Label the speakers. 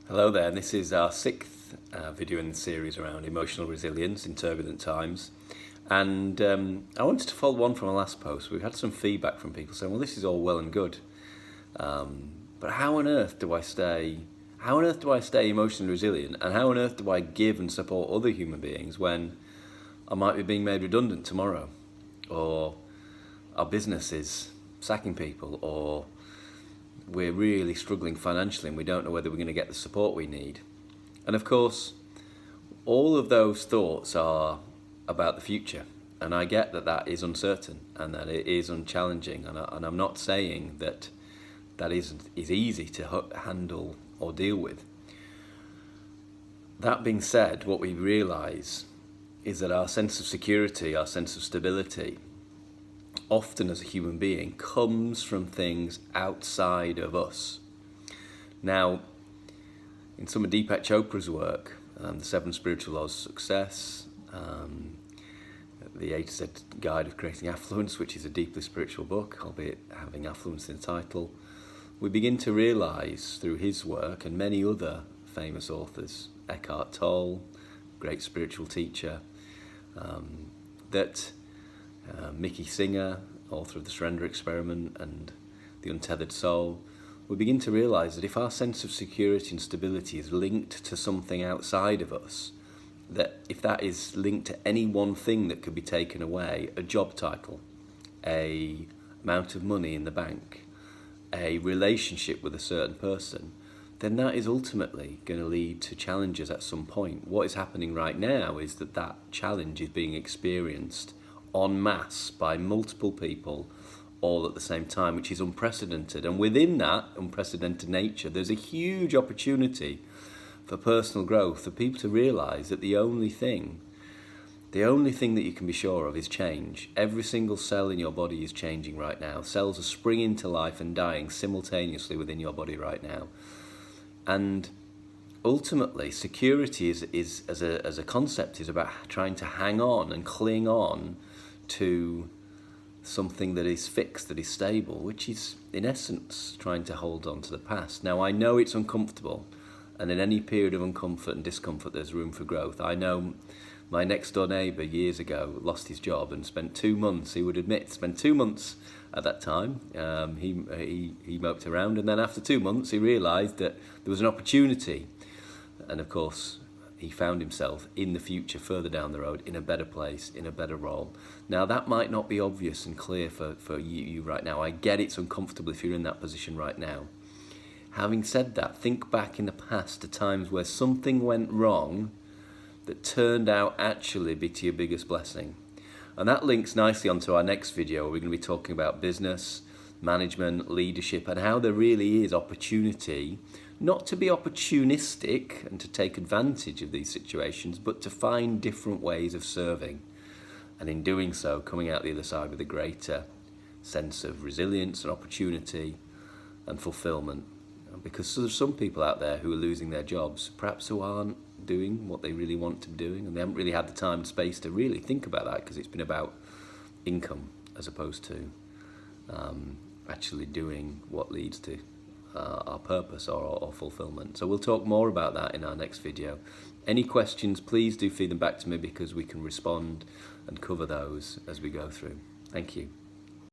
Speaker 1: Hello there, and this is our sixth video in the series around emotional resilience in turbulent times. And I wanted to follow on from our last post. We've had some feedback from people saying, well, this is all well and good, but how on earth do I stay emotionally resilient, and how on earth do I give and support other human beings when I might be being made redundant tomorrow, or our business is sacking people, or we're really struggling financially and we don't know whether we're going to get the support we need. And of course, all of those thoughts are about the future, and I get that that is uncertain and that it is unchallenging, and I'm not saying that that is easy to handle or deal with. That being said, what we realise is that our sense of security, our sense of stability, often as a human being, comes from things outside of us. Now, in some of Deepak Chopra's work, the 7 Spiritual Laws of Success, the A to Z Guide of Creating Affluence, which is a deeply spiritual book, albeit having affluence in the title, we begin to realise through his work and many other famous authors, Eckhart Tolle, great spiritual teacher, that Mickey Singer, author of The Surrender Experiment and The Untethered Soul, we begin to realise that if our sense of security and stability is linked to something outside of us, that if that is linked to any one thing that could be taken away, a job title, a amount of money in the bank, a relationship with a certain person, then that is ultimately going to lead to challenges at some point. What is happening right now is that that challenge is being experienced en masse by multiple people all at the same time, which is unprecedented. And within that unprecedented nature, there's a huge opportunity for personal growth, for people to realise that the only thing that you can be sure of is change. Every single cell in your body is changing right now. Cells are springing to life and dying simultaneously within your body right now. And ultimately, security is as a concept is about trying to hang on and cling on to something that is fixed, that is stable, which is in essence trying to hold on to the past. Now, I know it's uncomfortable, and in any period of uncomfort and discomfort there's room for growth. I know my next door neighbour years ago lost his job and spent 2 months, he would admit, spent 2 months at that time. He moped around, and then after 2 months he realised that there was an opportunity, and of course he found himself in the future, further down the road, in a better place, in a better role. Now, that might not be obvious and clear for you right now. I get it's uncomfortable if you're in that position right now. Having said that, think back in the past to times where something went wrong that turned out actually be to your biggest blessing. And that links nicely onto our next video, where we're going to be talking about business, management, leadership, and how there really is opportunity, not to be opportunistic and to take advantage of these situations, but to find different ways of serving. And in doing so, coming out the other side with a greater sense of resilience and opportunity and fulfillment. Because there's some people out there who are losing their jobs, perhaps who aren't doing what they really want to be doing, and they haven't really had the time and space to really think about that, because it's been about income as opposed to actually doing what leads to our purpose or fulfillment. So we'll talk more about that in our next video. Any questions, please do feed them back to me, because we can respond and cover those as we go through. Thank you.